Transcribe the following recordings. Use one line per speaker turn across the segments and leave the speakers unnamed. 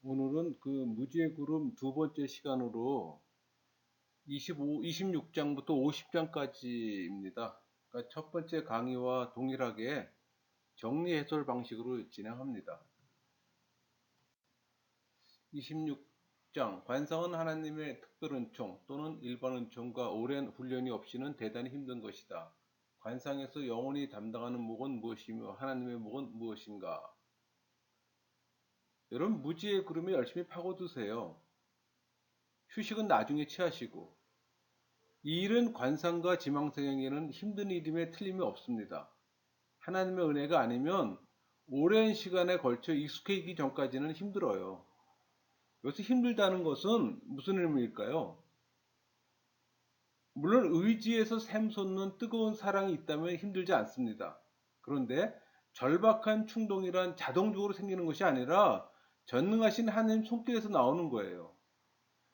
오늘은 그 무지의 구름 두 번째 시간으로 26장부터 50장까지입니다. 그러니까 첫 번째 강의와 동일하게 정리 해설 방식으로 진행합니다. 26장 관상은 하나님의 특별 은총 또는 일반 은총과 오랜 훈련이 없이는 대단히 힘든 것이다. 관상에서 영혼이 담당하는 목은 무엇이며 하나님의 목은 무엇인가? 여러분 무지의 구름에 열심히 파고드세요. 휴식은 나중에 취하시고 이 일은 관상과 지망생에게는 힘든 일임에 틀림이 없습니다. 하나님의 은혜가 아니면 오랜 시간에 걸쳐 익숙해지기 전까지는 힘들어요. 여기서 힘들다는 것은 무슨 의미일까요? 물론 의지에서 샘솟는 뜨거운 사랑이 있다면 힘들지 않습니다. 그런데 절박한 충동이란 자동적으로 생기는 것이 아니라 전능하신 하나님 손길에서 나오는 거예요.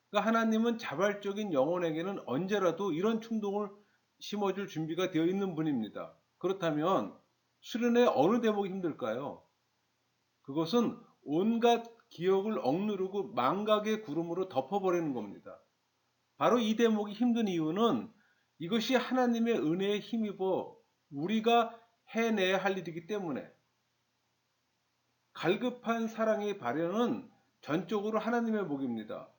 그러니까 하나님은 자발적인 영혼에게는 언제라도 이런 충동을 심어줄 준비가 되어 있는 분입니다. 그렇다면 수련의 어느 대목이 힘들까요? 그것은 온갖 기억을 억누르고 망각의 구름으로 덮어버리는 겁니다. 바로 이 대목이 힘든 이유는 이것이 하나님의 은혜에 힘입어 우리가 해내야 할 일이기 때문에 갈급한 사랑의 발현은 전적으로 하나님의 목입니다.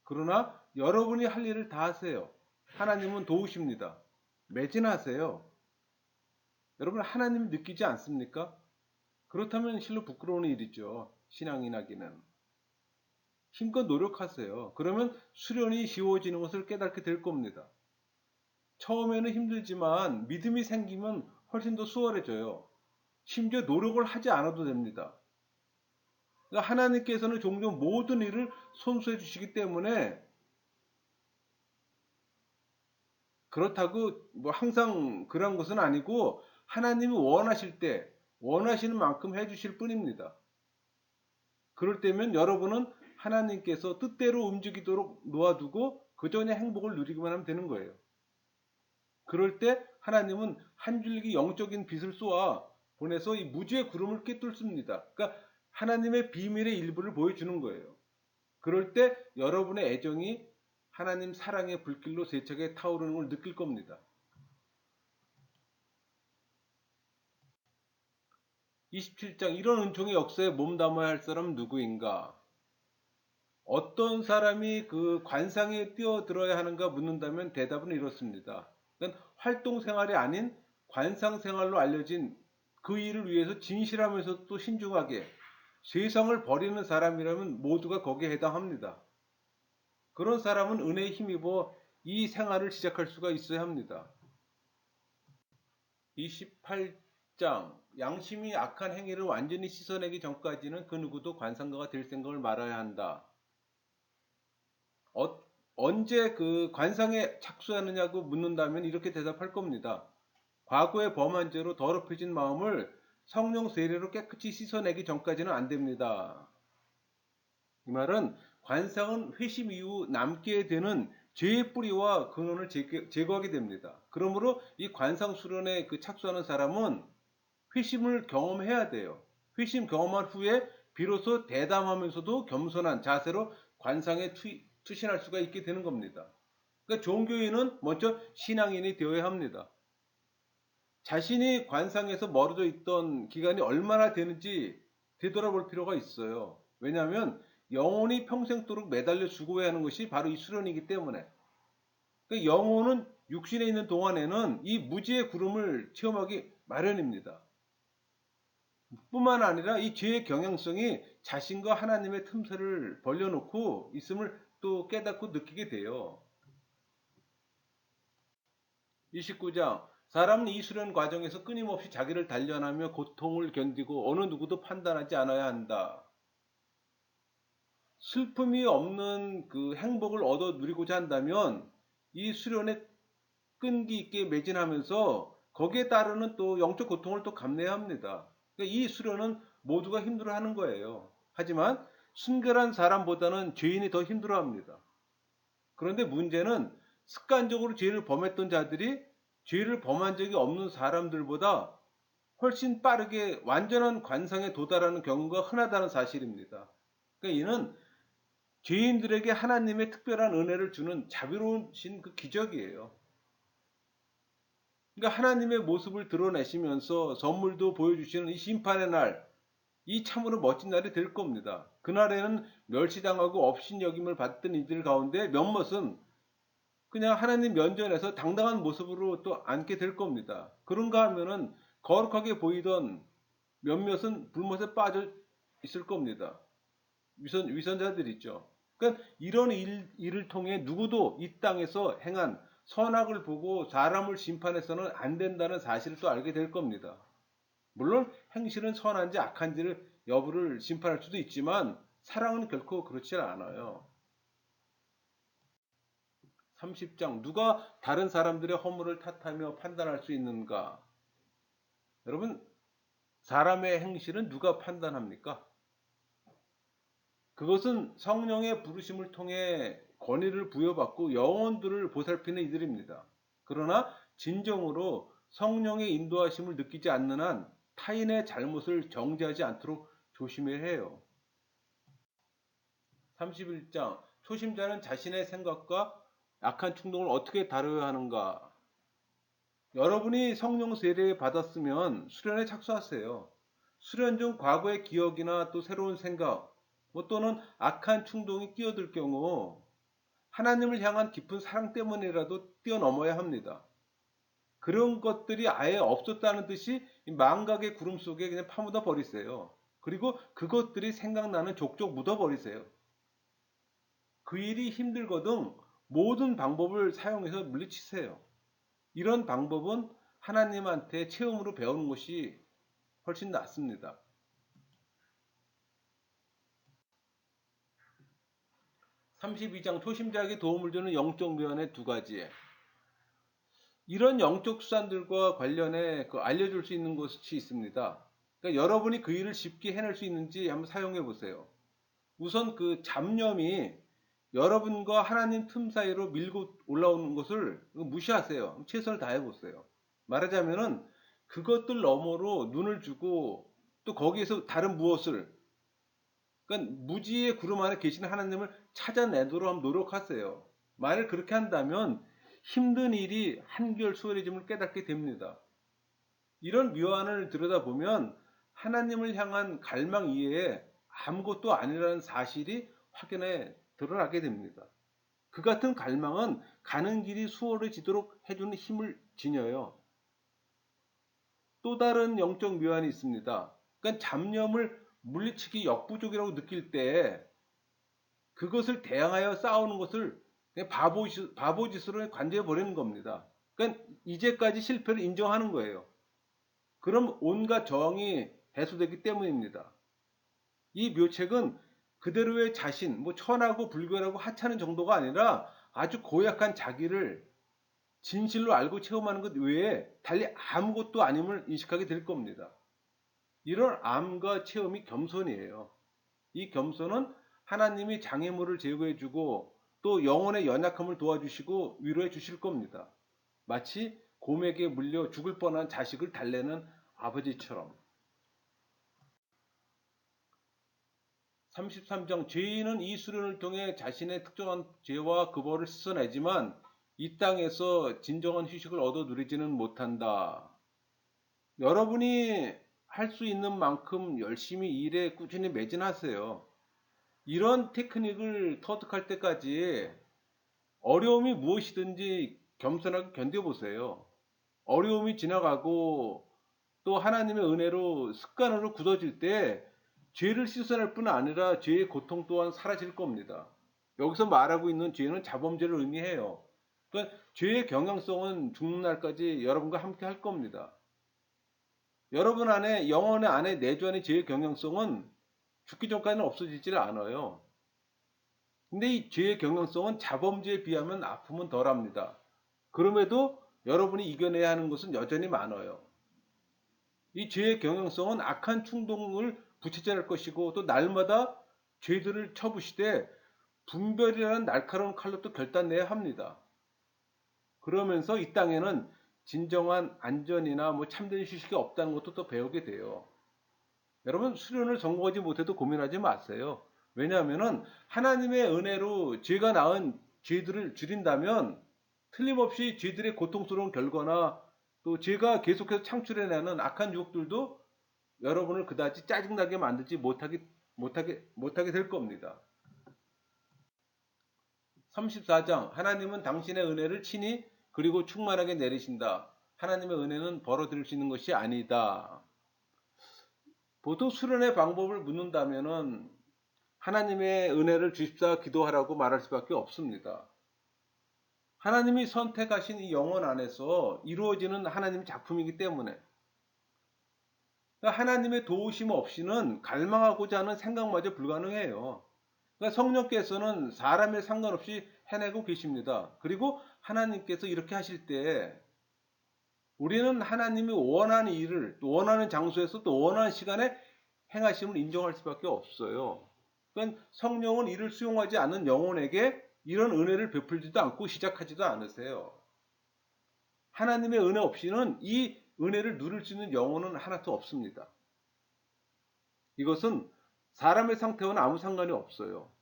그러나 여러분이 할 일을 다 하세요. 하나님은 도우십니다. 매진하세요. 여러분 하나님 느끼지 않습니까? 그렇다면 실로 부끄러운 일이죠. 신앙인하기는. 힘껏 노력하세요. 그러면 수련이 쉬워지는 것을 깨닫게 될 겁니다. 처음에는 힘들지만 믿음이 생기면 훨씬 더 수월해져요. 심지어 노력을 하지 않아도 됩니다. 그러니까 하나님께서는 종종 모든 일을 손수해 주시기 때문에 그렇다고 뭐 항상 그런 것은 아니고 하나님이 원하실 때 원하시는 만큼 해주실 뿐입니다. 그럴 때면 여러분은 하나님께서 뜻대로 움직이도록 놓아두고 그저 그냥 행복을 누리기만 하면 되는 거예요. 그럴 때 하나님은 한 줄기 영적인 빛을 쏘아 보내서 이 무지의 구름을 꿰뚫습니다. 그러니까 하나님의 비밀의 일부를 보여주는 거예요. 그럴 때 여러분의 애정이 하나님 사랑의 불길로 세차게 타오르는 걸 느낄 겁니다. 27장 이런 은총의 역사에 몸담아야 할 사람은 누구인가? 어떤 사람이 그 관상에 뛰어들어야 하는가 묻는다면 대답은 이렇습니다. 그러니까 활동 생활이 아닌 관상 생활로 알려진 그 일을 위해서 진실하면서 또 신중하게 세상을 버리는 사람이라면 모두가 거기에 해당합니다. 그런 사람은 은혜에 힘입어 이 생활을 시작할 수가 있어야 합니다. 28장 양심이 악한 행위를 완전히 씻어내기 전까지는 그 누구도 관상가가 될 생각을 말아야 한다. 언제 그 관상에 착수하느냐고 묻는다면 이렇게 대답할 겁니다. 과거의 범한 죄로 더럽혀진 마음을 성령 세례로 깨끗이 씻어내기 전까지는 안 됩니다. 이 말은 관상은 회심 이후 남게 되는 죄의 뿌리와 근원을 제거하게 됩니다. 그러므로 이 관상 수련에 그 착수하는 사람은 회심을 경험해야 돼요. 회심 경험한 후에 비로소 대담하면서도 겸손한 자세로 관상에 투신할 수가 있게 되는 겁니다. 그러니까 종교인은 먼저 신앙인이 되어야 합니다. 자신이 관상에서 멀어져 있던 기간이 얼마나 되는지 되돌아볼 필요가 있어요. 왜냐하면 영혼이 평생도록 매달려 죽어야 하는 것이 바로 이 수련이기 때문에. 그러니까 영혼은 육신에 있는 동안에는 이 무지의 구름을 체험하기 마련입니다. 뿐만 아니라 이 죄의 경향성이 자신과 하나님의 틈새를 벌려놓고 있음을 또 깨닫고 느끼게 돼요. 29장 사람은 이 수련 과정에서 끊임없이 자기를 단련하며 고통을 견디고 어느 누구도 판단하지 않아야 한다. 슬픔이 없는 그 행복을 얻어 누리고자 한다면 이 수련에 끈기 있게 매진하면서 거기에 따르는 또 영적 고통을 또 감내해야 합니다. 그러니까 이 수련은 모두가 힘들어하는 거예요. 하지만 순결한 사람보다는 죄인이 더 힘들어합니다. 그런데 문제는 습관적으로 죄를 범했던 자들이 죄를 범한 적이 없는 사람들보다 훨씬 빠르게 완전한 관상에 도달하는 경우가 흔하다는 사실입니다. 그러니까 이는 죄인들에게 하나님의 특별한 은혜를 주는 자비로우신 그 기적이에요. 그러니까 하나님의 모습을 드러내시면서 선물도 보여주시는 이 심판의 날, 이 참으로 멋진 날이 될 겁니다. 그날에는 멸시당하고 업신여김을 받던 이들 가운데 몇몇은 그냥 하나님 면전에서 당당한 모습으로 또 앉게 될 겁니다. 그런가 하면은 거룩하게 보이던 몇몇은 불못에 빠져 있을 겁니다. 위선자들 있죠. 그러니까 이런 일을 통해 누구도 이 땅에서 행한 선악을 보고 사람을 심판해서는 안 된다는 사실을 또 알게 될 겁니다. 물론 행실은 선한지 악한지를 여부를 심판할 수도 있지만 사랑은 결코 그렇지 않아요. 30장 누가 다른 사람들의 허물을 탓하며 판단할 수 있는가? 여러분, 사람의 행실은 누가 판단합니까? 그것은 성령의 부르심을 통해 권위를 부여받고 영혼들을 보살피는 이들입니다. 그러나 진정으로 성령의 인도하심을 느끼지 않는 한 타인의 잘못을 정죄하지 않도록 조심해야 해요. 31장 초심자는 자신의 생각과 악한 충동을 어떻게 다뤄야 하는가? 여러분이 성령 세례 받았으면 수련에 착수하세요. 수련 중 과거의 기억이나 또 새로운 생각, 또는 악한 충동이 끼어들 경우 하나님을 향한 깊은 사랑 때문이라도 뛰어넘어야 합니다. 그런 것들이 아예 없었다는 듯이 망각의 구름 속에 그냥 파묻어 버리세요. 그리고 그것들이 생각나는 족족 묻어 버리세요. 그 일이 힘들거든 모든 방법을 사용해서 물리치세요. 이런 방법은 하나님한테 체험으로 배우는 것이 훨씬 낫습니다. 32장 초심자에게 도움을 주는 영적 묘안의 두 가지. 이런 영적 수단들과 관련해 알려줄 수 있는 것이 있습니다. 그러니까 여러분이 그 일을 쉽게 해낼 수 있는지 한번 사용해 보세요. 우선 그 잡념이 여러분과 하나님 틈 사이로 밀고 올라오는 것을 무시하세요. 최선을 다해 보세요. 말하자면은 그것들 너머로 눈을 주고 또 거기에서 다른 무엇을, 그러니까 무지의 구름 안에 계시는 하나님을 찾아내도록 한번 노력하세요. 만일 그렇게 한다면 힘든 일이 한결 수월해짐을 깨닫게 됩니다. 이런 묘안을 들여다보면 하나님을 향한 갈망 이외에 아무것도 아니라는 사실이 확연해 드러나게 됩니다. 그 같은 갈망은 가는 길이 수월해지도록 해주는 힘을 지녀요. 또 다른 영적 묘안이 있습니다. 그러니까 잡념을 물리치기 역부족이라고 느낄 때 그것을 대항하여 싸우는 것을 그냥 바보짓으로 관대해 버리는 겁니다. 그러니까 이제까지 실패를 인정하는 거예요. 그럼 온갖 저항이 해소되기 때문입니다. 이 묘책은 그대로의 자신, 천하고 불결하고 하찮은 정도가 아니라 아주 고약한 자기를 진실로 알고 체험하는 것 외에 달리 아무것도 아님을 인식하게 될 겁니다. 이런 암과 체험이 겸손이에요. 이 겸손은 하나님이 장애물을 제거해주고 또 영혼의 연약함을 도와주시고 위로해 주실 겁니다. 마치 곰에게 물려 죽을 뻔한 자식을 달래는 아버지처럼. 33장 죄인은 이 수련을 통해 자신의 특정한 죄와 그 벌을 씻어내지만 이 땅에서 진정한 휴식을 얻어 누리지는 못한다. 여러분이 할 수 있는 만큼 열심히 일에 꾸준히 매진하세요. 이런 테크닉을 터득할 때까지 어려움이 무엇이든지 겸손하게 견뎌보세요. 어려움이 지나가고 또 하나님의 은혜로 습관으로 굳어질 때 죄를 씻어낼 뿐 아니라 죄의 고통 또한 사라질 겁니다. 여기서 말하고 있는 죄는 자범죄를 의미해요. 그러니까 죄의 경향성은 죽는 날까지 여러분과 함께 할 겁니다. 여러분 안에 영혼의 안에 내주하는 죄의 경향성은 죽기 전까지는 없어지질 않아요. 근데 이 죄의 경향성은 자범죄에 비하면 아픔은 덜합니다. 그럼에도 여러분이 이겨내야 하는 것은 여전히 많아요. 이 죄의 경향성은 악한 충동을 부채질할 것이고 또 날마다 죄들을 쳐부시되 분별이라는 날카로운 칼로 또 결단내야 합니다. 그러면서 이 땅에는 진정한 안전이나 참된 휴식이 없다는 것도 또 배우게 돼요. 여러분 수련을 성공하지 못해도 고민하지 마세요. 왜냐하면은 하나님의 은혜로 죄가 낳은 죄들을 줄인다면 틀림없이 죄들의 고통스러운 결과나 또 죄가 계속해서 창출해내는 악한 유혹들도 여러분을 그다지 짜증나게 만들지 못하게 될 겁니다. 34장 하나님은 당신의 은혜를 친히 그리고 충만하게 내리신다. 하나님의 은혜는 벌어들일 수 있는 것이 아니다. 보통 수련의 방법을 묻는다면은 하나님의 은혜를 주십사 기도하라고 말할 수밖에 없습니다. 하나님이 선택하신 이 영혼 안에서 이루어지는 하나님의 작품이기 때문에 그러니까 하나님의 도우심 없이는 갈망하고자 하는 생각마저 불가능해요. 그러니까 성령께서는 사람에 상관없이 해내고 계십니다. 그리고 하나님께서 이렇게 하실 때 우리는 하나님이 원하는 일을 또 원하는 장소에서 또 원하는 시간에 행하심을 인정할 수밖에 없어요. 그러니까 성령은 이를 수용하지 않는 영혼에게 이런 은혜를 베풀지도 않고 시작하지도 않으세요. 하나님의 은혜 없이는 이 은혜를 누릴 수 있는 영혼은 하나도 없습니다. 이것은 사람의 상태와는 아무 상관이 없어요.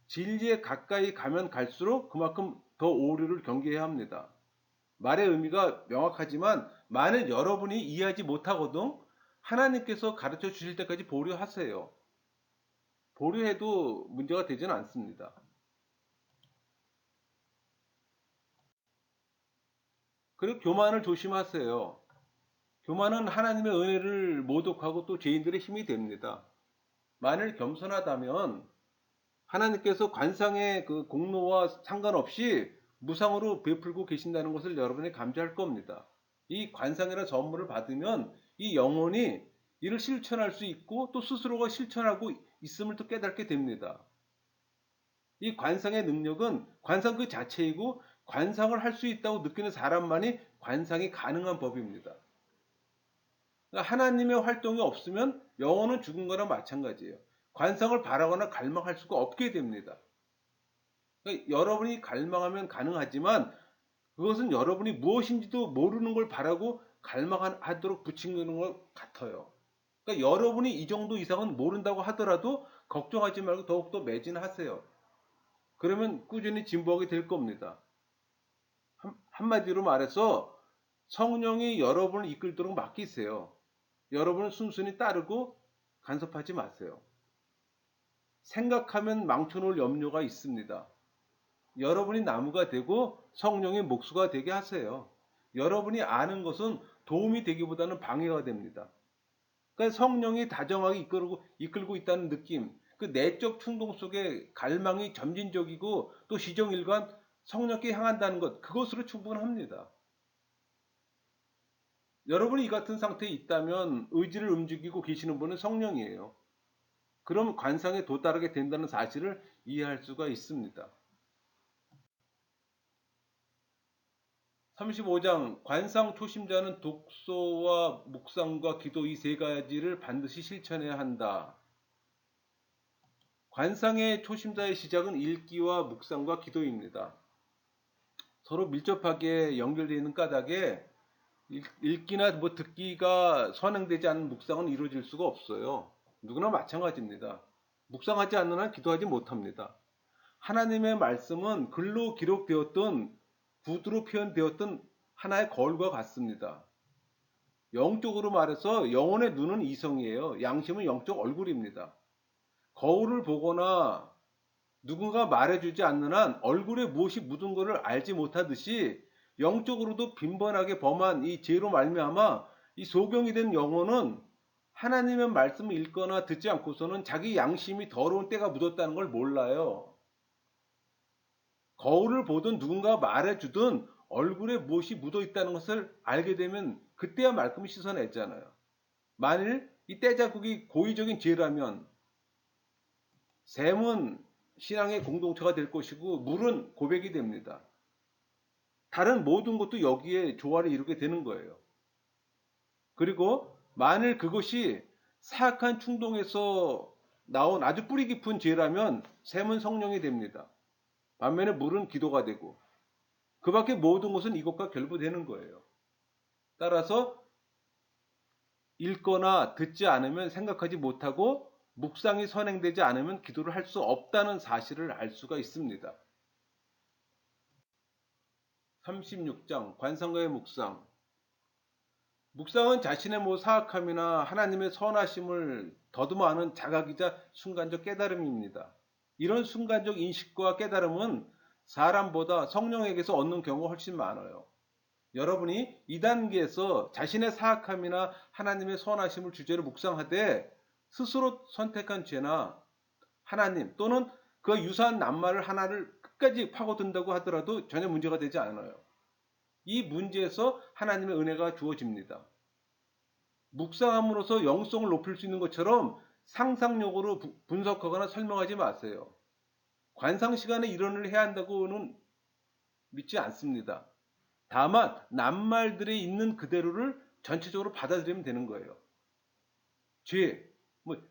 진리에 가까이 가면 갈수록 그만큼 더 오류를 경계해야 합니다. 말의 의미가 명확하지만 만일 여러분이 이해하지 못하거든 하나님께서 가르쳐 주실 때까지 보류하세요. 보류해도 문제가 되지는 않습니다. 그리고 교만을 조심하세요. 교만은 하나님의 은혜를 모독하고 또 죄인들의 힘이 됩니다. 만일 겸손하다면 하나님께서 관상의 그 공로와 상관없이 무상으로 베풀고 계신다는 것을 여러분이 감지할 겁니다. 이 관상이라는 선물을 받으면 이 영혼이 이를 실천할 수 있고 또 스스로가 실천하고 있음을 또 깨닫게 됩니다. 이 관상의 능력은 관상 그 자체이고 관상을 할 수 있다고 느끼는 사람만이 관상이 가능한 법입니다. 그러니까 하나님의 활동이 없으면 영혼은 죽은 거나 마찬가지예요. 관상을 바라거나 갈망할 수가 없게 됩니다. 그러니까 여러분이 갈망하면 가능하지만 그것은 여러분이 무엇인지도 모르는 걸 바라고 갈망하도록 붙이는 것 같아요. 그러니까 여러분이 이 정도 이상은 모른다고 하더라도 걱정하지 말고 더욱더 매진하세요. 그러면 꾸준히 진보하게 될 겁니다. 한마디로 말해서 성령이 여러분을 이끌도록 맡기세요. 여러분은 순순히 따르고 간섭하지 마세요. 생각하면 망쳐놓을 염려가 있습니다. 여러분이 나무가 되고 성령의 목수가 되게 하세요. 여러분이 아는 것은 도움이 되기보다는 방해가 됩니다. 그러니까 성령이 다정하게 이끌고 있다는 느낌, 그 내적 충동 속에 갈망이 점진적이고 또 시정일관 성령께 향한다는 것, 그것으로 충분합니다. 여러분이 이 같은 상태에 있다면 의지를 움직이고 계시는 분은 성령이에요. 그럼 관상에 도달하게 된다는 사실을 이해할 수가 있습니다. 35장 관상 초심자는 독서와 묵상과 기도 이 세 가지를 반드시 실천해야 한다. 관상의 초심자의 시작은 읽기와 묵상과 기도입니다. 서로 밀접하게 연결되어 있는 까닭에 읽기나 뭐 듣기가 선행되지 않는 묵상은 이루어질 수가 없어요. 누구나 마찬가지입니다. 묵상하지 않는 한 기도하지 못합니다. 하나님의 말씀은 글로 기록되었던 구두로 표현되었던 하나의 거울과 같습니다. 영적으로 말해서 영혼의 눈은 이성이에요. 양심은 영적 얼굴입니다. 거울을 보거나 누군가 말해주지 않는 한 얼굴에 무엇이 묻은 것을 알지 못하듯이 영적으로도 빈번하게 범한 이 죄로 말미암아 이 소경이 된 영혼은 하나님의 말씀을 읽거나 듣지 않고서는 자기 양심이 더러운 때가 묻었다는 걸 몰라요. 거울을 보든 누군가 말해주든 얼굴에 무엇이 묻어 있다는 것을 알게 되면 그때야 말끔히 씻어냈잖아요. 만일 이 떼자국이 고의적인 죄라면 샘은 신앙의 공동체가 될 것이고 물은 고백이 됩니다. 다른 모든 것도 여기에 조화를 이루게 되는 거예요. 그리고 만일 그것이 사악한 충동에서 나온 아주 뿌리 깊은 죄라면 샘은 성령이 됩니다. 반면에 물은 기도가 되고 그 밖에 모든 것은 이것과 결부되는 거예요. 따라서 읽거나 듣지 않으면 생각하지 못하고 묵상이 선행되지 않으면 기도를 할 수 없다는 사실을 알 수가 있습니다. 36장 관상가의 묵상. 묵상은 자신의 사악함이나 하나님의 선하심을 더듬어 아는 자각이자 순간적 깨달음입니다. 이런 순간적 인식과 깨달음은 사람보다 성령에게서 얻는 경우가 훨씬 많아요. 여러분이 이 단계에서 자신의 사악함이나 하나님의 선하심을 주제로 묵상하되 스스로 선택한 죄나 하나님 또는 그 유사한 낱말을 하나를 끝까지 파고든다고 하더라도 전혀 문제가 되지 않아요. 이 문제에서 하나님의 은혜가 주어집니다. 묵상함으로써 영성을 높일 수 있는 것처럼 상상력으로 분석하거나 설명하지 마세요. 관상 시간에 이런 일을 해야 한다고는 믿지 않습니다. 다만 낱말들이 있는 그대로를 전체적으로 받아들이면 되는 거예요.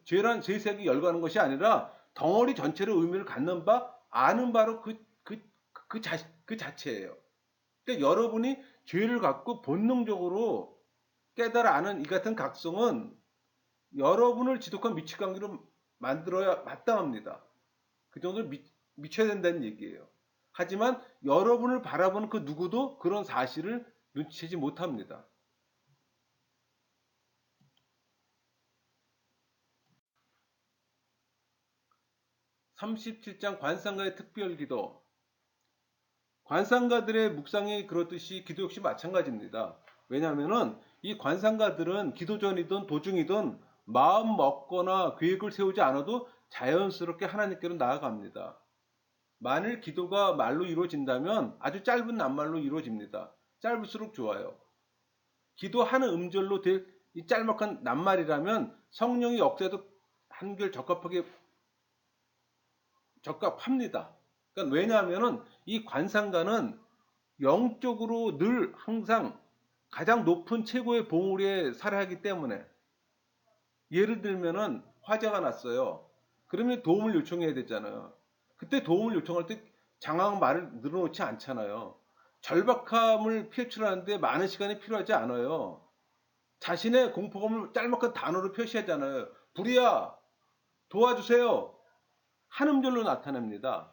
죄란 세세하게 열거하는 것이 아니라 덩어리 전체로 의미를 갖는 바, 아는 바로 그 자체예요. 그러니까 여러분이 죄를 갖고 본능적으로 깨달아 아는 이 같은 각성은 여러분을 지독한 미치광이로 만들어야 마땅합니다. 그 정도로 미쳐야 된다는 얘기예요. 하지만 여러분을 바라보는 그 누구도 그런 사실을 눈치채지 못합니다. (37장) 관상가의 특별기도. 관상가들의 묵상이 그렇듯이 기도 역시 마찬가지입니다. 왜냐하면 이 관상가들은 기도 전이든 도중이든 마음 먹거나 계획을 세우지 않아도 자연스럽게 하나님께로 나아갑니다. 만일 기도가 말로 이루어진다면 아주 짧은 낱말로 이루어집니다. 짧을수록 좋아요. 기도하는 음절로 될 이 짤막한 낱말이라면 성령의 역사도 한결 적합합니다. 그러니까 왜냐하면 이 관상가는 영적으로 늘 항상 가장 높은 최고의 봉우리에 살아야하기 때문에, 예를 들면은 화재가 났어요. 그러면 도움을 요청해야 되잖아요. 그때 도움을 요청할 때 장황한 말을 늘어놓지 않잖아요. 절박함을 표출하는데 많은 시간이 필요하지 않아요. 자신의 공포감을 짤막한 단어로 표시하잖아요. 불이야, 도와주세요. 한음절로 나타냅니다.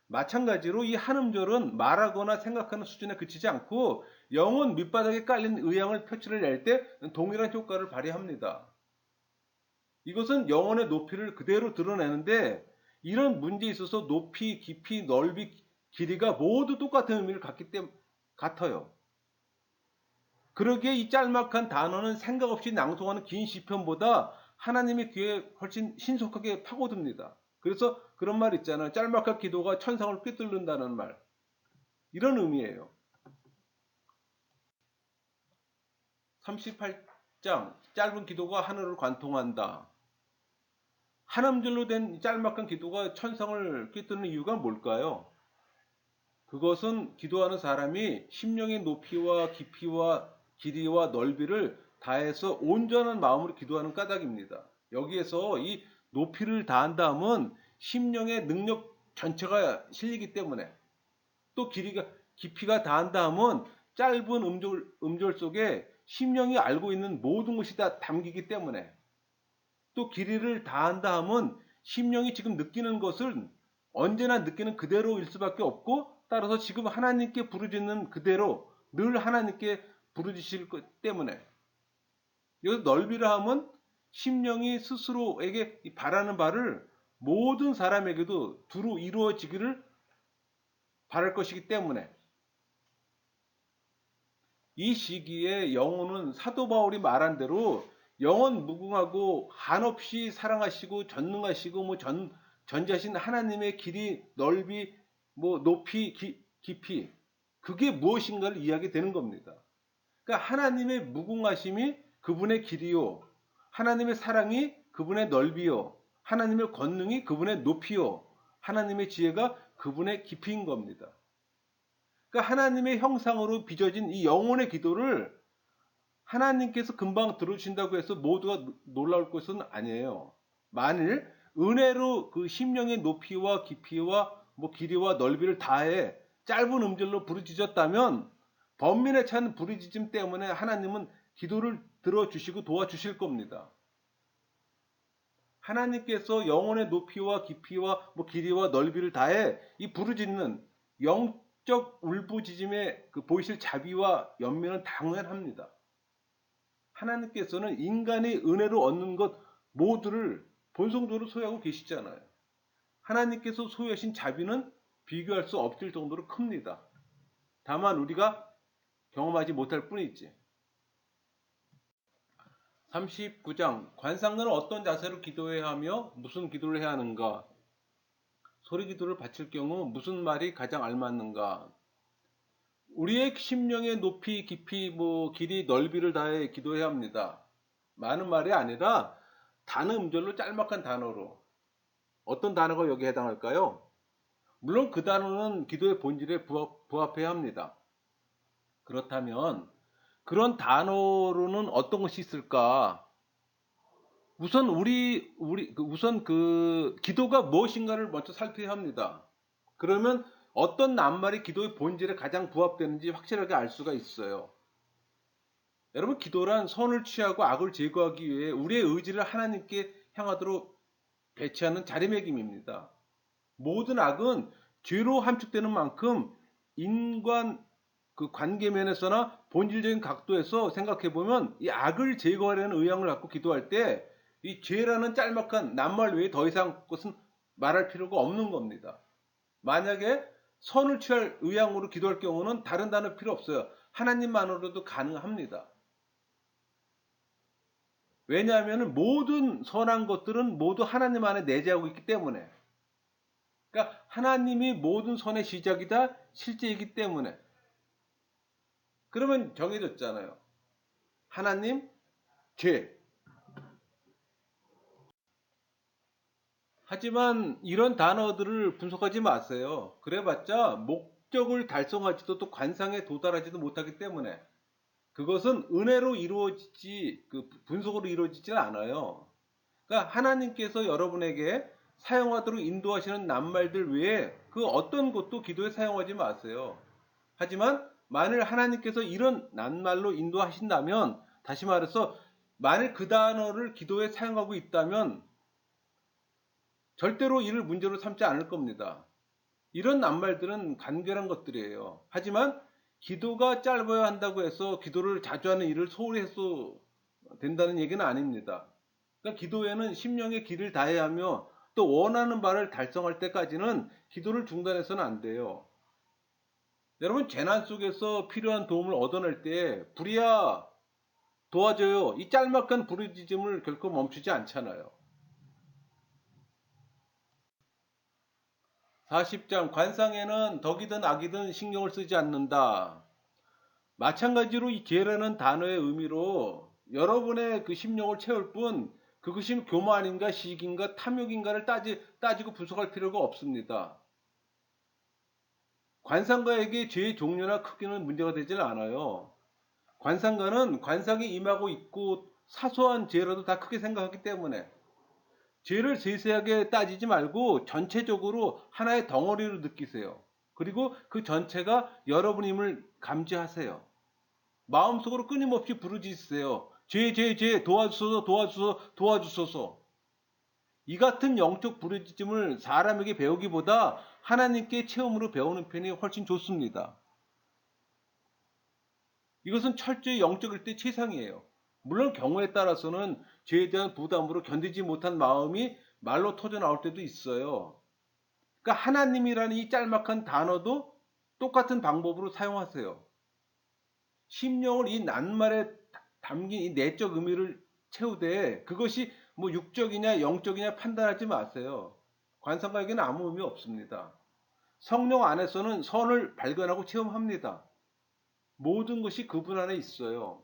마찬가지로 이 한음절은 말하거나 생각하는 수준에 그치지 않고 영혼 밑바닥에 깔린 의향을 표출을 낼 때 동일한 효과를 발휘합니다. 이것은 영혼의 높이를 그대로 드러내는데, 이런 문제에 있어서 높이, 깊이, 넓이, 길이가 모두 똑같은 의미를 같아요. 그러기에 이 짤막한 단어는 생각 없이 낭송하는 긴 시편보다 하나님의 귀에 훨씬 신속하게 파고듭니다. 그래서 그런 말 있잖아요. 짤막한 기도가 천상을 꿰뚫는다는 말. 이런 의미예요. 38장 짧은 기도가 하늘을 관통한다. 한음절로 된 짤막한 기도가 천상을 꿰뚫는 이유가 뭘까요? 그것은 기도하는 사람이 심령의 높이와 깊이와 길이와 넓이를 다해서 온전한 마음으로 기도하는 까닭입니다. 여기에서 이 높이를 다한다 함은 심령의 능력 전체가 실리기 때문에, 또 깊이가 다한다 함은 짧은 음절 속에 심령이 알고 있는 모든 것이 다 담기기 때문에, 또 길이를 다한다 함은 심령이 지금 느끼는 것을 언제나 느끼는 그대로일 수밖에 없고, 따라서 지금 하나님께 부르짖는 그대로 늘 하나님께 부르짖을 것 때문에, 여기서 넓이라 함은 심령이 스스로에게 바라는 바를 모든 사람에게도 두루 이루어지기를 바랄 것이기 때문에, 이 시기에 영혼은 사도 바울이 말한 대로 영원 무궁하고 한없이 사랑하시고 전능하시고 전지하신 하나님의 길이, 넓이, 높이, 깊이, 그게 무엇인가를 이야기 되는 겁니다. 그러니까 하나님의 무궁하심이 그분의 길이요, 하나님의 사랑이 그분의 넓이요, 하나님의 권능이 그분의 높이요, 하나님의 지혜가 그분의 깊이인 겁니다. 그러니까 하나님의 형상으로 빚어진 이 영혼의 기도를 하나님께서 금방 들어주신다고 해서 모두가 놀라울 것은 아니에요. 만일 은혜로 그 심령의 높이와 깊이와 길이와 넓이를 다해 짧은 음절로 부르짖었다면, 번민에 찬 부르짖음 때문에 하나님은 기도를 들어주시고 도와주실 겁니다. 하나님께서 영혼의 높이와 깊이와 뭐 길이와 넓이를 다해 이 부르짖는 영적 울부짖음의 그 보이실 자비와 연민은 당연합니다. 하나님께서는 인간이 은혜로 얻는 것 모두를 본성적으로 소유하고 계시잖아요. 하나님께서 소유하신 자비는 비교할 수 없을 정도로 큽니다. 다만 우리가 경험하지 못할 뿐이지. 39장 관상들은 어떤 자세로 기도해야 하며 무슨 기도를 해야 하는가? 소리 기도를 바칠 경우 무슨 말이 가장 알맞는가? 우리의 심령의 높이, 깊이, 길이, 넓이를 다해 기도해야 합니다. 많은 말이 아니라 단어 음절로 짤막한 단어로. 어떤 단어가 여기에 해당할까요? 물론 그 단어는 기도의 본질에 부합해야 합니다. 그렇다면 그런 단어로는 어떤 것이 있을까? 우선 그 기도가 무엇인가를 먼저 살펴야 합니다. 그러면 어떤 낱말이 기도의 본질에 가장 부합되는지 확실하게 알 수가 있어요. 여러분, 기도란 선을 취하고 악을 제거하기 위해 우리의 의지를 하나님께 향하도록 배치하는 자리매김입니다. 모든 악은 죄로 함축되는 만큼 인간 그 관계면에서나 본질적인 각도에서 생각해 보면 이 악을 제거하려는 의향을 갖고 기도할 때 이 죄라는 짤막한 낱말 외에 더 이상 것은 말할 필요가 없는 겁니다. 만약에 선을 취할 의향으로 기도할 경우는 다른 단어 필요 없어요. 하나님만으로도 가능합니다. 왜냐하면 모든 선한 것들은 모두 하나님 안에 내재하고 있기 때문에. 그러니까 하나님이 모든 선의 시작이다, 실제이기 때문에. 그러면 정해졌잖아요. 하나님, 죄. 하지만 이런 단어들을 분석하지 마세요. 그래봤자 목적을 달성하지도 또 관상에 도달하지도 못하기 때문에 그것은 은혜로 이루어지지 그 분석으로 이루어지지 않아요. 그러니까 하나님께서 여러분에게 사용하도록 인도하시는 낱말들 외에 그 어떤 것도 기도에 사용하지 마세요. 하지만 만일 하나님께서 이런 낱말로 인도하신다면 다시 말해서 만일 그 단어를 기도에 사용하고 있다면 절대로 이를 문제로 삼지 않을 겁니다. 이런 낱말들은 간결한 것들이에요. 하지만 기도가 짧아야 한다고 해서 기도를 자주 하는 일을 소홀히 해서 된다는 얘기는 아닙니다. 그러니까 기도에는 심령의 길을 다해야 하며 또 원하는 바를 달성할 때까지는 기도를 중단해서는 안 돼요. 여러분, 재난 속에서 필요한 도움을 얻어낼 때 불이야 도와줘요. 이 짤막한 부르짖음을 결코 멈추지 않잖아요. 40장 관상에는 덕이든 악이든 신경을 쓰지 않는다. 마찬가지로 이 죄라는 단어의 의미로 여러분의 그 심령을 채울 뿐 그것이 교만인가 시기인가 탐욕인가를 따지고 분석할 필요가 없습니다. 관상가에게 죄의 종류나 크기는 문제가 되질 않아요. 관상가는 관상이 임하고 있고 사소한 죄라도 다 크게 생각하기 때문에 죄를 세세하게 따지지 말고 전체적으로 하나의 덩어리로 느끼세요. 그리고 그 전체가 여러분임을 감지하세요. 마음속으로 끊임없이 부르짖으세요. 죄, 도와주소서, 도와주소서, 도와주소서. 이 같은 영적 부르짖음을 사람에게 배우기보다 하나님께 체험으로 배우는 편이 훨씬 좋습니다. 이것은 철저히 영적일 때 최상이에요. 물론 경우에 따라서는 죄에 대한 부담으로 견디지 못한 마음이 말로 터져 나올 때도 있어요. 그러니까 하나님이라는 이 짤막한 단어도 똑같은 방법으로 사용하세요. 심령을 이 낱말에 담긴 이 내적 의미를 채우되 그것이 뭐 육적이냐 영적이냐 판단하지 마세요. 관상가에게는 아무 의미 없습니다. 성령 안에서는 선을 발견하고 체험합니다. 모든 것이 그분 안에 있어요.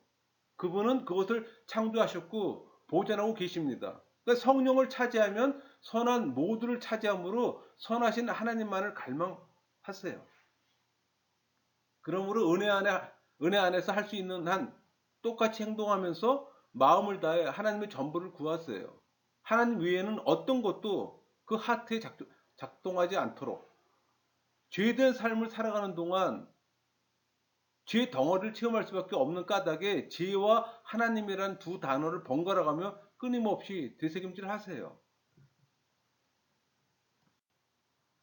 그분은 그것을 창조하셨고 보존하고 계십니다. 그러니까 성령을 차지하면 선한 모두를 차지함으로 선하신 하나님만을 갈망하세요. 그러므로 은혜 안에서 할 수 있는 한 똑같이 행동하면서 마음을 다해 하나님의 전부를 구하세요. 하나님 외에는 어떤 것도 그 하트에 작동하지 않도록 죄된 삶을 살아가는 동안 죄 덩어리를 체험할 수밖에 없는 까닭에 죄와 하나님이란 두 단어를 번갈아가며 끊임없이 되새김질 하세요.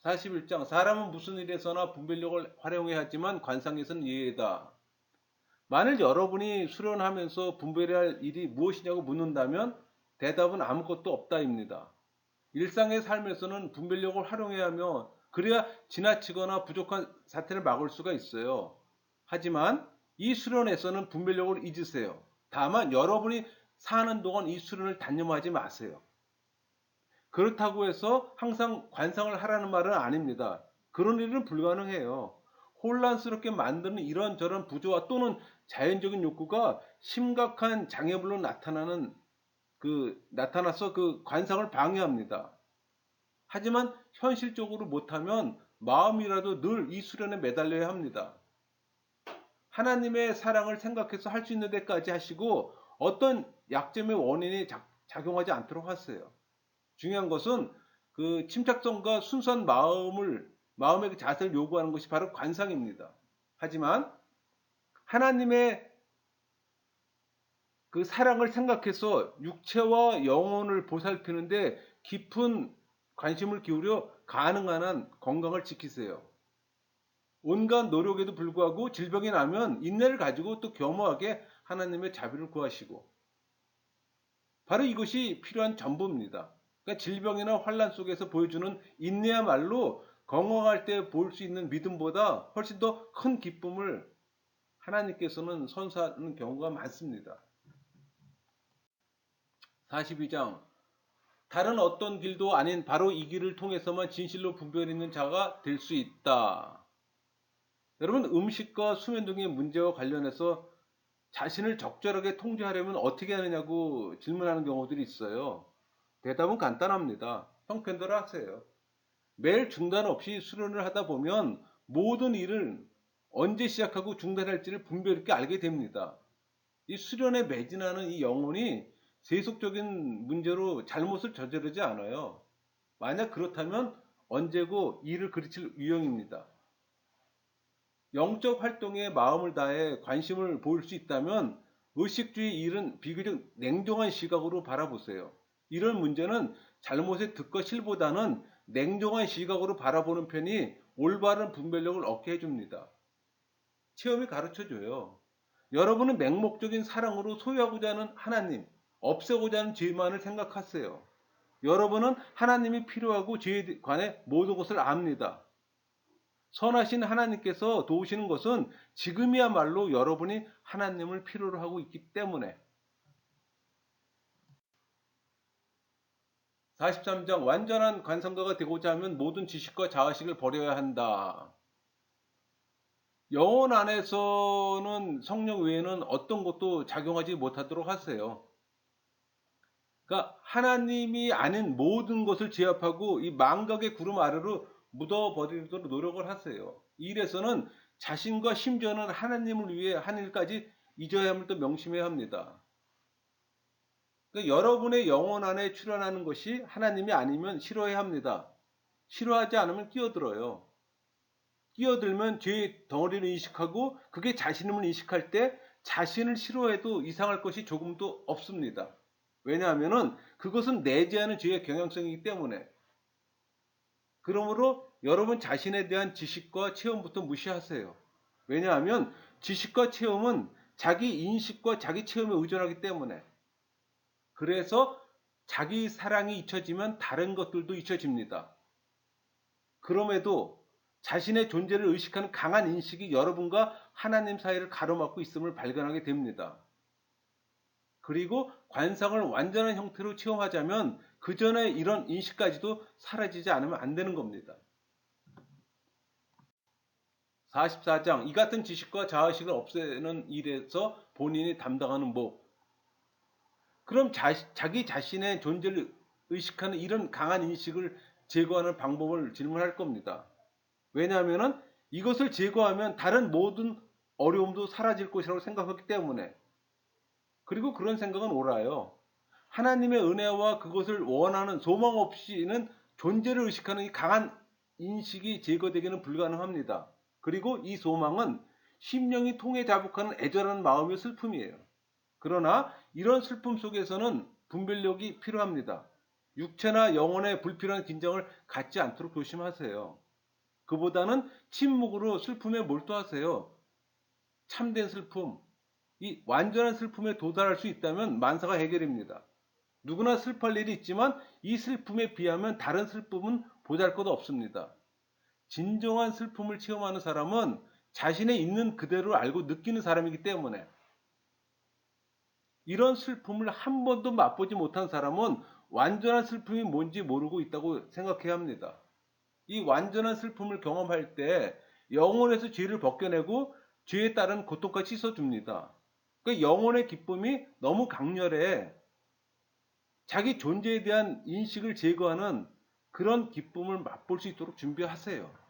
41장 사람은 무슨 일에서나 분별력을 활용해야 하지만 관상에서는 예외다. 만일 여러분이 수련하면서 분별해야 할 일이 무엇이냐고 묻는다면 대답은 아무것도 없다입니다. 일상의 삶에서는 분별력을 활용해야 하며 그래야 지나치거나 부족한 사태를 막을 수가 있어요. 하지만 이 수련에서는 분별력을 잊으세요. 다만 여러분이 사는 동안 이 수련을 단념하지 마세요. 그렇다고 해서 항상 관상을 하라는 말은 아닙니다. 그런 일은 불가능해요. 혼란스럽게 만드는 이런저런 부조화 또는 자연적인 욕구가 심각한 장애물로 나타나서 그 관상을 방해합니다. 하지만 현실적으로 못하면 마음이라도 늘 이 수련에 매달려야 합니다. 하나님의 사랑을 생각해서 할 수 있는 데까지 하시고 어떤 약점의 원인이 작용하지 않도록 하세요. 중요한 것은 그 침착성과 순수한 마음의 그 자세를 요구하는 것이 바로 관상입니다. 하지만 하나님의 그 사랑을 생각해서 육체와 영혼을 보살피는데 깊은 관심을 기울여 가능한 한 건강을 지키세요. 온갖 노력에도 불구하고 질병이 나면 인내를 가지고 또 겸허하게 하나님의 자비를 구하시고 바로 이것이 필요한 전부입니다. 그러니까 질병이나 환란 속에서 보여주는 인내야말로 건강할 때 볼 수 있는 믿음보다 훨씬 더 큰 기쁨을 하나님께서는 선사하는 경우가 많습니다. 42장 다른 어떤 길도 아닌 바로 이 길을 통해서만 진실로 분별 있는 자가 될 수 있다. 여러분 음식과 수면 등의 문제와 관련해서 자신을 적절하게 통제하려면 어떻게 하느냐고 질문하는 경우들이 있어요. 대답은 간단합니다. 형편대로 하세요. 매일 중단 없이 수련을 하다 보면 모든 일을 언제 시작하고 중단할지를 분별 있게 알게 됩니다. 이 수련에 매진하는 이 영혼이 세속적인 문제로 잘못을 저지르지 않아요. 만약 그렇다면 언제고 이를 그르칠 유형입니다. 영적 활동에 마음을 다해 관심을 보일 수 있다면 의식주의 일은 비교적 냉정한 시각으로 바라보세요. 이런 문제는 잘못의 득과 실보다는 냉정한 시각으로 바라보는 편이 올바른 분별력을 얻게 해줍니다. 체험이 가르쳐줘요. 여러분은 맹목적인 사랑으로 소유하고자 하는 하나님, 없애고자 하는 죄만을 생각하세요. 여러분은 하나님이 필요하고 죄에 관해 모든 것을 압니다. 선하신 하나님께서 도우시는 것은 지금이야말로 여러분이 하나님을 필요로 하고 있기 때문에 43장 완전한 관상가가 되고자 하면 모든 지식과 자의식을 버려야 한다. 영혼 안에서는 성령 외에는 어떤 것도 작용하지 못하도록 하세요. 그러니까 하나님이 아닌 모든 것을 제압하고 이 망각의 구름 아래로 묻어버리도록 노력을 하세요. 이 일에서는 자신과 심지어는 하나님을 위해 한 일까지 잊어야 함을 또 명심해야 합니다. 그러니까 여러분의 영혼 안에 출현하는 것이 하나님이 아니면 싫어해야 합니다. 싫어하지 않으면 끼어들어요. 끼어들면 죄의 덩어리를 인식하고 그게 자신임을 인식할 때 자신을 싫어해도 이상할 것이 조금도 없습니다. 왜냐하면 그것은 내재하는 죄의 경향성이기 때문에. 그러므로 여러분 자신에 대한 지식과 체험부터 무시하세요. 왜냐하면 지식과 체험은 자기 인식과 자기 체험에 의존하기 때문에. 그래서 자기 사랑이 잊혀지면 다른 것들도 잊혀집니다. 그럼에도 자신의 존재를 의식하는 강한 인식이 여러분과 하나님 사이를 가로막고 있음을 발견하게 됩니다. 그리고 관상을 완전한 형태로 체험하자면 그 전에 이런 인식까지도 사라지지 않으면 안 되는 겁니다. 44장 이 같은 지식과 자의식을 없애는 일에서 본인이 담당하는 목. 그럼 자기 자신의 존재를 의식하는 이런 강한 인식을 제거하는 방법을 질문할 겁니다. 왜냐하면 이것을 제거하면 다른 모든 어려움도 사라질 것이라고 생각하기 때문에. 그리고 그런 생각은 옳아요. 하나님의 은혜와 그것을 원하는 소망 없이는 존재를 의식하는 이 강한 인식이 제거되기는 불가능합니다. 그리고 이 소망은 심령이 통해 자복하는 애절한 마음의 슬픔이에요. 그러나 이런 슬픔 속에서는 분별력이 필요합니다. 육체나 영혼의 불필요한 긴장을 갖지 않도록 조심하세요. 그보다는 침묵으로 슬픔에 몰두하세요. 참된 슬픔, 이 완전한 슬픔에 도달할 수 있다면 만사가 해결입니다. 누구나 슬퍼할 일이 있지만 이 슬픔에 비하면 다른 슬픔은 보잘것 없습니다. 진정한 슬픔을 체험하는 사람은 자신의 있는 그대로 알고 느끼는 사람이기 때문에 이런 슬픔을 한 번도 맛보지 못한 사람은 완전한 슬픔이 뭔지 모르고 있다고 생각해야 합니다. 이 완전한 슬픔을 경험할 때 영혼에서 죄를 벗겨내고 죄에 따른 고통까지 씻어줍니다. 그 영혼의 기쁨이 너무 강렬해 자기 존재에 대한 인식을 제거하는 그런 기쁨을 맛볼 수 있도록 준비하세요.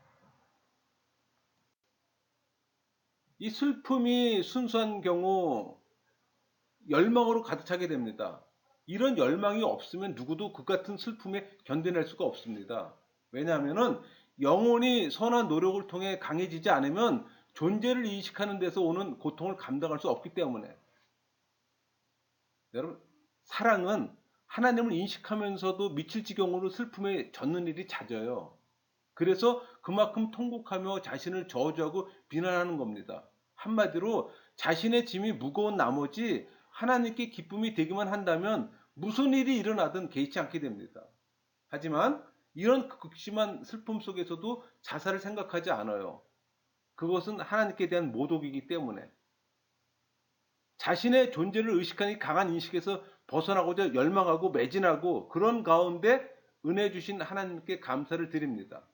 이 슬픔이 순수한 경우 열망으로 가득 차게 됩니다. 이런 열망이 없으면 누구도 그 같은 슬픔에 견뎌낼 수가 없습니다. 왜냐하면 영혼이 선한 노력을 통해 강해지지 않으면 존재를 인식하는 데서 오는 고통을 감당할 수 없기 때문에 여러분 사랑은 하나님을 인식하면서도 미칠 지경으로 슬픔에 젖는 일이 잦아요. 그래서 그만큼 통곡하며 자신을 저주하고 비난하는 겁니다. 한마디로 자신의 짐이 무거운 나머지 하나님께 기쁨이 되기만 한다면 무슨 일이 일어나든 개의치 않게 됩니다. 하지만 이런 극심한 슬픔 속에서도 자살을 생각하지 않아요. 그것은 하나님께 대한 모독이기 때문에 자신의 존재를 의식하는 강한 인식에서 벗어나고자 열망하고 매진하고 그런 가운데 은혜 주신 하나님께 감사를 드립니다.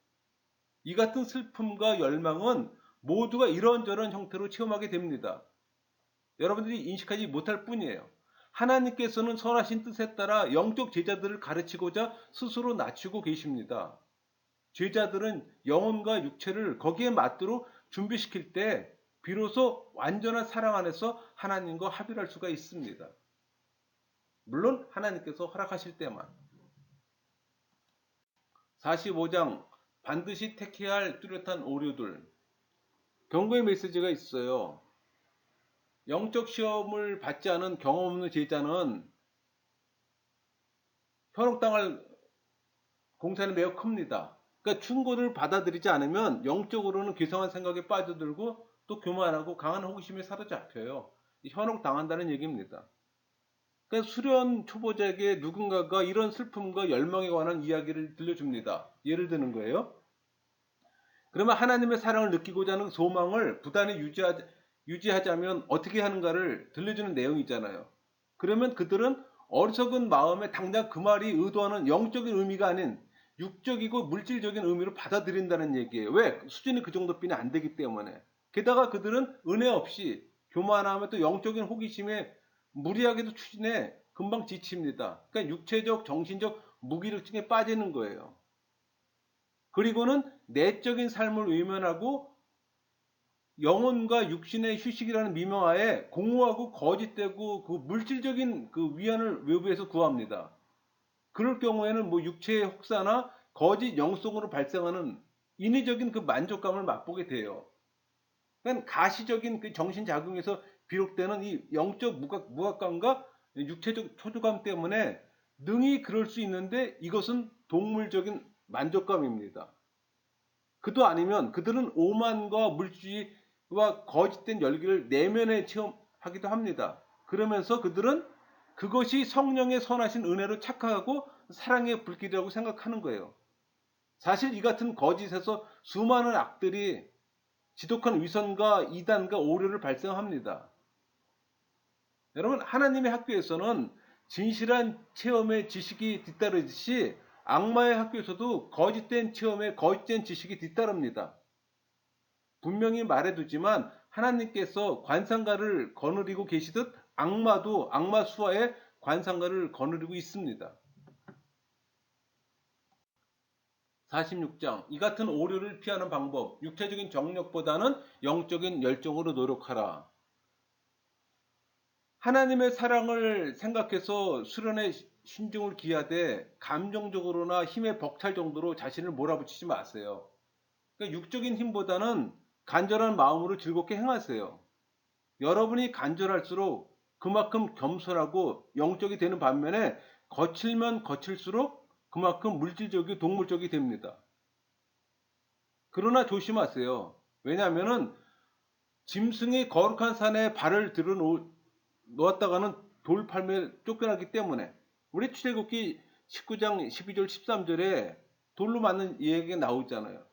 이 같은 슬픔과 열망은 모두가 이런저런 형태로 체험하게 됩니다. 여러분들이 인식하지 못할 뿐이에요. 하나님께서는 선하신 뜻에 따라 영적 제자들을 가르치고자 스스로 낮추고 계십니다. 제자들은 영혼과 육체를 거기에 맞도록 준비시킬 때 비로소 완전한 사랑 안에서 하나님과 합일할 수가 있습니다. 물론 하나님께서 허락하실 때만. 45장 반드시 택해야 할 뚜렷한 오류들. 경고의 메시지가 있어요. 영적 시험을 받지 않은 경험 없는 제자는 현혹당할 공산이 매우 큽니다. 그러니까 충고를 받아들이지 않으면 영적으로는 괴상한 생각에 빠져들고 또 교만하고 강한 호기심에 사로잡혀요. 현혹당한다는 얘기입니다. 그러니까 수련 초보자에게 누군가가 이런 슬픔과 열망에 관한 이야기를 들려줍니다. 예를 드는 거예요. 그러면 하나님의 사랑을 느끼고자 하는 소망을 부단히 유지하자면 어떻게 하는가를 들려주는 내용이잖아요. 그러면 그들은 어리석은 마음에 당장 그 말이 의도하는 영적인 의미가 아닌 육적이고 물질적인 의미로 받아들인다는 얘기예요. 왜? 수준이 그 정도뿐이 안 되기 때문에. 게다가 그들은 은혜 없이 교만하며 또 영적인 호기심에 무리하게도 추진해 금방 지칩니다. 그러니까 육체적, 정신적 무기력증에 빠지는 거예요. 그리고는 내적인 삶을 외면하고 영혼과 육신의 휴식이라는 미명하에 공허하고 거짓되고 그 물질적인 그 위안을 외부에서 구합니다. 그럴 경우에는 뭐 육체의 혹사나 거짓 영성으로 발생하는 인위적인 그 만족감을 맛보게 돼요. 그러니까 가시적인 그 정신 작용에서 비롯되는 이 영적 무각감과 육체적 초조감 때문에 능히 그럴 수 있는데 이것은 동물적인 만족감입니다. 그도 아니면 그들은 오만과 물주의와 거짓된 열기를 내면에 체험하기도 합니다. 그러면서 그들은 그것이 성령의 선하신 은혜로 착각하고 사랑의 불길이라고 생각하는 거예요. 사실 이 같은 거짓에서 수많은 악들이 지독한 위선과 이단과 오류를 발생합니다. 여러분 하나님의 학교에서는 진실한 체험의 지식이 뒤따르듯이 악마의 학교에서도 거짓된 체험에 거짓된 지식이 뒤따릅니다. 분명히 말해두지만 하나님께서 관상가를 거느리고 계시듯 악마도 악마 수하에 관상가를 거느리고 있습니다. 46장 이 같은 오류를 피하는 방법 육체적인 정력보다는 영적인 열정으로 노력하라. 하나님의 사랑을 생각해서 수련의 신중을 기하되 감정적으로나 힘의 벅찰 정도로 자신을 몰아붙이지 마세요. 그러니까 육적인 힘보다는 간절한 마음으로 즐겁게 행하세요. 여러분이 간절할수록 그만큼 겸손하고 영적이 되는 반면에 거칠면 거칠수록 그만큼 물질적이고 동물적이 됩니다. 그러나 조심하세요. 왜냐하면은 짐승이 거룩한 산에 발을 들어 놓았다가는 돌팔매에 쫓겨나기 때문에 우리 출애굽기 19장 12절 13절에 돌로 맞는 이야기가 나오잖아요.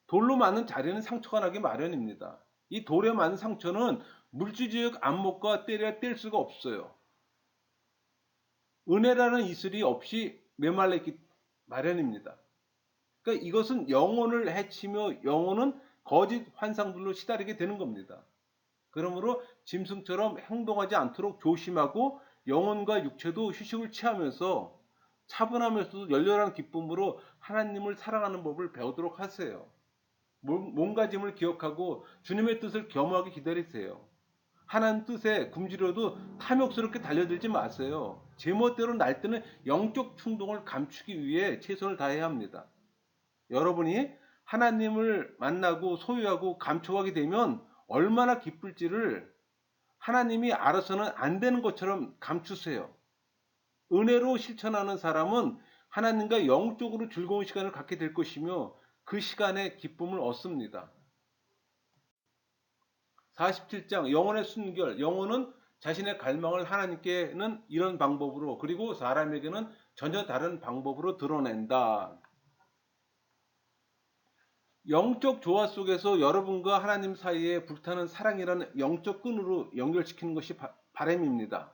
돌로 맞는 자리는 상처가 나기 마련입니다. 이 돌에 맞는 상처는 물질적 안목과 때려야 뗄 수가 없어요. 은혜라는 이슬이 없이 메말라 있기 마련입니다. 그러니까 이것은 영혼을 해치며 영혼은 거짓 환상들로 시달리게 되는 겁니다. 그러므로 짐승처럼 행동하지 않도록 조심하고 영혼과 육체도 휴식을 취하면서 차분하면서도 열렬한 기쁨으로 하나님을 사랑하는 법을 배우도록 하세요. 몸가짐을 기억하고 주님의 뜻을 겸허하게 기다리세요. 하나님 뜻에 굶주려도 탐욕스럽게 달려들지 마세요. 제멋대로 날뛰는 영적 충동을 감추기 위해 최선을 다해야 합니다. 여러분이 하나님을 만나고 소유하고 감춰가게 되면 얼마나 기쁠지를 하나님이 알아서는 안 되는 것처럼 감추세요. 은혜로 실천하는 사람은 하나님과 영적으로 즐거운 시간을 갖게 될 것이며 그 시간에 기쁨을 얻습니다. 47장 영혼의 순결. 영혼은 자신의 갈망을 하나님께는 이런 방법으로 그리고 사람에게는 전혀 다른 방법으로 드러낸다. 영적 조화 속에서 여러분과 하나님 사이에 불타는 사랑이라는 영적 끈으로 연결시키는 것이 바람입니다.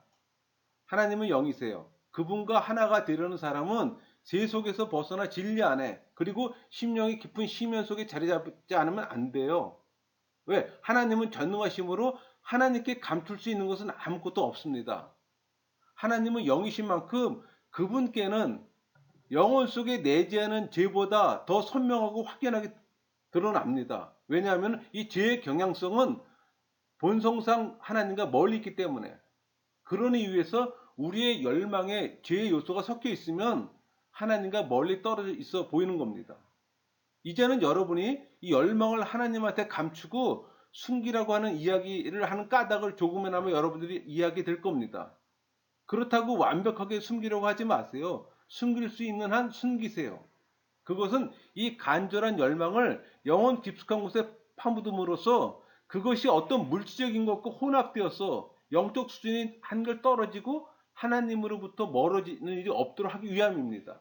하나님은 영이세요. 그분과 하나가 되려는 사람은 죄 속에서 벗어나 진리 안에 그리고 심령이 깊은 심연 속에 자리 잡지 않으면 안 돼요. 왜? 하나님은 전능하심으로 하나님께 감출 수 있는 것은 아무것도 없습니다. 하나님은 영이신 만큼 그분께는 영혼 속에 내재하는 죄보다 더 선명하고 확연하게 드러납니다. 왜냐하면 이 죄의 경향성은 본성상 하나님과 멀리 있기 때문에 그러니 위해서 우리의 열망에 죄의 요소가 섞여 있으면 하나님과 멀리 떨어져 있어 보이는 겁니다. 이제는 여러분이 이 열망을 하나님한테 감추고 숨기라고 하는 이야기를 하는 까닭을 조금이나마 여러분들이 이해하게 될 겁니다. 그렇다고 완벽하게 숨기려고 하지 마세요. 숨길 수 있는 한 숨기세요. 그것은 이 간절한 열망을 영혼 깊숙한 곳에 파묻음으로써 그것이 어떤 물질적인 것과 혼합되어서 영적 수준이 한결 떨어지고 하나님으로부터 멀어지는 일이 없도록 하기 위함입니다.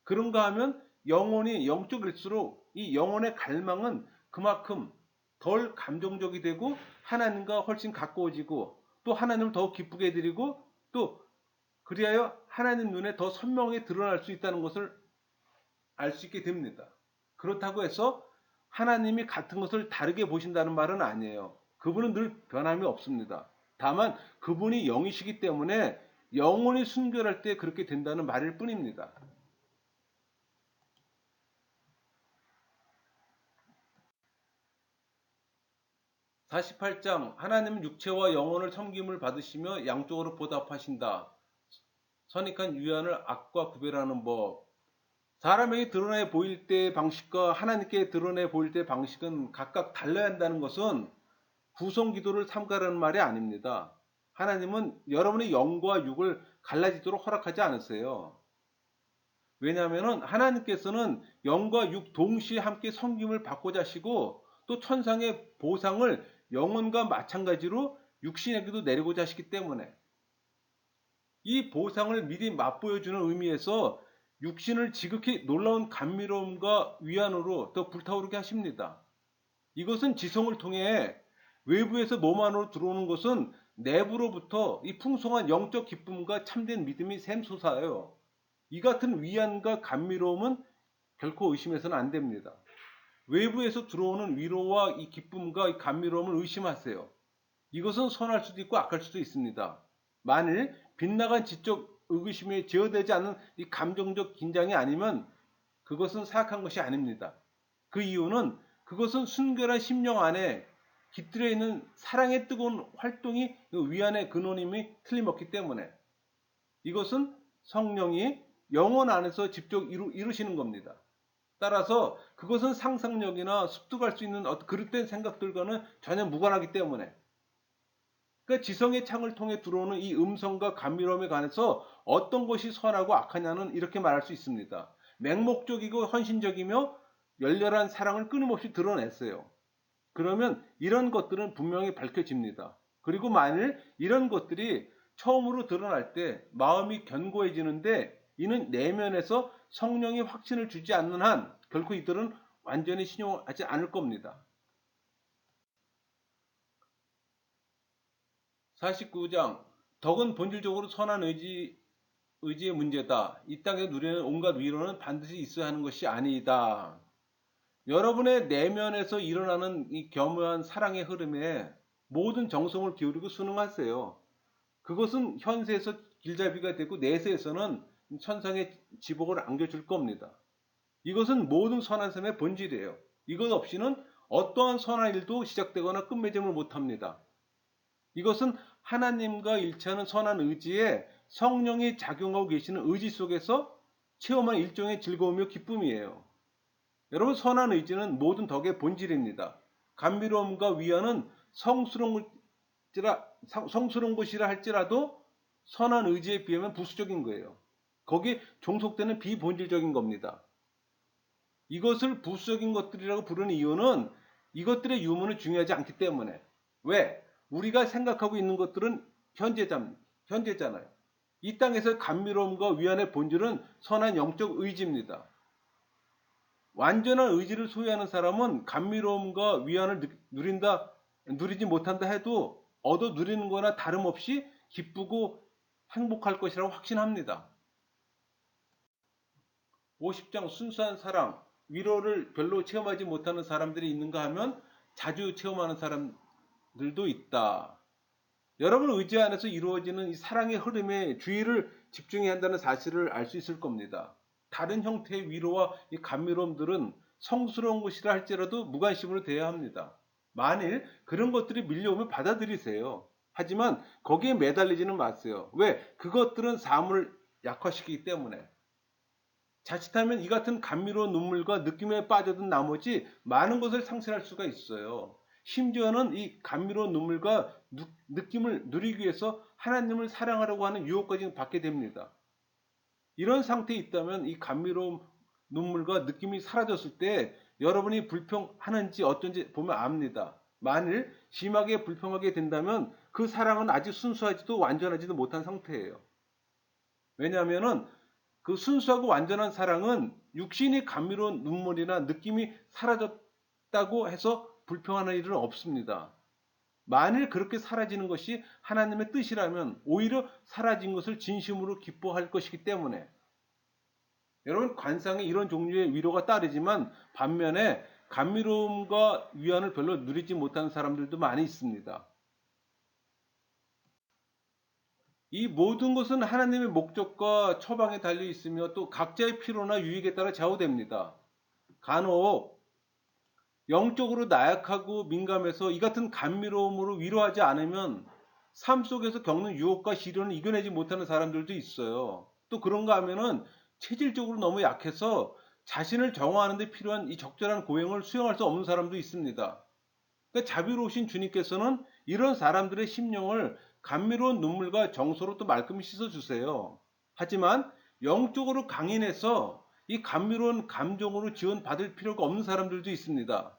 그런가 하면 영혼이 영적일수록 이 영혼의 갈망은 그만큼 덜 감정적이 되고 하나님과 훨씬 가까워지고 또 하나님을 더 기쁘게 해드리고 또 그리하여 하나님 눈에 더 선명하게 드러날 수 있다는 것을 알 수 있게 됩니다. 그렇다고 해서 하나님이 같은 것을 다르게 보신다는 말은 아니에요. 그분은 늘 변함이 없습니다. 다만 그분이 영이시기 때문에 영혼이 순결할 때 그렇게 된다는 말일 뿐입니다. 48장 하나님은 육체와 영혼을 섬김을 받으시며 양쪽으로 보답하신다. 선입한 유한을 악과 구별하는 법. 사람에게 드러내 보일 때의 방식과 하나님께 드러내 보일 때의 방식은 각각 달라야 한다는 것은 구성 기도를 삼가라는 말이 아닙니다. 하나님은 여러분의 영과 육을 갈라지도록 허락하지 않으세요. 왜냐하면 하나님께서는 영과 육 동시에 함께 섬김을 받고자 하시고 또 천상의 보상을 영혼과 마찬가지로 육신에게도 내리고자 하시기 때문에 이 보상을 미리 맛보여주는 의미에서 육신을 지극히 놀라운 감미로움과 위안으로 더 불타오르게 하십니다. 이것은 지성을 통해 외부에서 몸 안으로 들어오는 것은 내부로부터 이 풍성한 영적 기쁨과 참된 믿음이 샘솟아요. 이 같은 위안과 감미로움은 결코 의심해서는 안 됩니다. 외부에서 들어오는 위로와 이 기쁨과 이 감미로움을 의심하세요. 이것은 선할 수도 있고 악할 수도 있습니다. 만일 빗나간 지적 의구심에 제어되지 않은 이 감정적 긴장이 아니면 그것은 사악한 것이 아닙니다. 그 이유는 그것은 순결한 심령 안에 깃들여 있는 사랑의 뜨거운 활동이 그 위안의 근원임이 틀림없기 때문에 이것은 성령이 영혼 안에서 직접 이루시는 겁니다. 따라서 그것은 상상력이나 습득할 수 있는 어떤 그릇된 생각들과는 전혀 무관하기 때문에 그러니까 지성의 창을 통해 들어오는 이 음성과 감미로움에 관해서 어떤 것이 선하고 악하냐는 이렇게 말할 수 있습니다. 맹목적이고 헌신적이며 열렬한 사랑을 끊임없이 드러냈어요. 그러면 이런 것들은 분명히 밝혀집니다. 그리고 만일 이런 것들이 처음으로 드러날 때 마음이 견고해지는데 이는 내면에서 성령이 확신을 주지 않는 한 결코 이들은 완전히 신용하지 않을 겁니다. 49장 덕은 본질적으로 선한 의지의 문제다. 이 땅에 누리는 온갖 위로는 반드시 있어야 하는 것이 아니다. 여러분의 내면에서 일어나는 이 겸허한 사랑의 흐름에 모든 정성을 기울이고 순응하세요. 그것은 현세에서 길잡이가 되고 내세에서는 천상의 지복을 안겨줄 겁니다. 이것은 모든 선한 삶의 본질이에요. 이것 없이는 어떠한 선한 일도 시작되거나 끝맺음을 못합니다. 이것은 하나님과 일치하는 선한 의지에 성령이 작용하고 계시는 의지 속에서 체험한 일종의 즐거움이며 기쁨이에요. 여러분, 선한 의지는 모든 덕의 본질입니다. 감미로움과 위안은 성스러운 것이라 할지라도 선한 의지에 비하면 부수적인 거예요. 거기에 종속되는 비본질적인 겁니다. 이것을 부수적인 것들이라고 부르는 이유는 이것들의 유무는 중요하지 않기 때문에. 왜? 우리가 생각하고 있는 것들은 현재잖아요. 이 땅에서 감미로움과 위안의 본질은 선한 영적 의지입니다. 완전한 의지를 소유하는 사람은 감미로움과 위안을 누리지 못한다 해도 얻어 누리는 거나 다름없이 기쁘고 행복할 것이라고 확신합니다. 50장 순수한 사랑, 위로를 별로 체험하지 못하는 사람들이 있는가 하면 자주 체험하는 사람들도 있다. 여러분 의지 안에서 이루어지는 이 사랑의 흐름에 주의를 집중해야 한다는 사실을 알 수 있을 겁니다. 다른 형태의 위로와 이 감미로움들은 성스러운 것이라 할지라도 무관심으로 대해야 합니다. 만일 그런 것들이 밀려오면 받아들이세요. 하지만 거기에 매달리지는 마세요. 왜? 그것들은 삶을 약화시키기 때문에. 자칫하면 이 같은 감미로운 눈물과 느낌에 빠져든 나머지 많은 것을 상실할 수가 있어요. 심지어는 이 감미로운 눈물과 느낌을 누리기 위해서 하나님을 사랑하려고 하는 유혹까지 받게 됩니다. 이런 상태에 있다면 이 감미로운 눈물과 느낌이 사라졌을 때 여러분이 불평하는지 어떤지 보면 압니다. 만일 심하게 불평하게 된다면 그 사랑은 아직 순수하지도 완전하지도 못한 상태예요. 왜냐하면 그 순수하고 완전한 사랑은 육신이 감미로운 눈물이나 느낌이 사라졌다고 해서 불평하는 일은 없습니다. 만일 그렇게 사라지는 것이 하나님의 뜻이라면 오히려 사라진 것을 진심으로 기뻐할 것이기 때문에 여러분 관상에 이런 종류의 위로가 따르지만 반면에 감미로움과 위안을 별로 누리지 못하는 사람들도 많이 있습니다. 이 모든 것은 하나님의 목적과 처방에 달려 있으며 또 각자의 필요나 유익에 따라 좌우됩니다. 간혹 영적으로 나약하고 민감해서 이 같은 감미로움으로 위로하지 않으면 삶 속에서 겪는 유혹과 시련을 이겨내지 못하는 사람들도 있어요. 또 그런가 하면은 체질적으로 너무 약해서 자신을 정화하는 데 필요한 이 적절한 고행을 수행할 수 없는 사람도 있습니다. 그러니까 자비로우신 주님께서는 이런 사람들의 심령을 감미로운 눈물과 정서로 또 말끔히 씻어주세요. 하지만 영적으로 강인해서 이 감미로운 감정으로 지원받을 필요가 없는 사람들도 있습니다.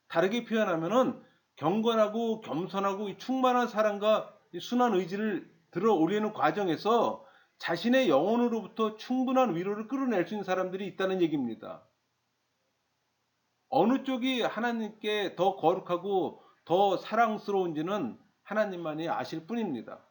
다르게 표현하면은 경건하고 겸손하고 충만한 사랑과 순한 의지를 들어 올리는 과정에서 자신의 영혼으로부터 충분한 위로를 끌어낼 수 있는 사람들이 있다는 얘기입니다. 어느 쪽이 하나님께 더 거룩하고 더 사랑스러운지는 하나님만이 아실 뿐입니다.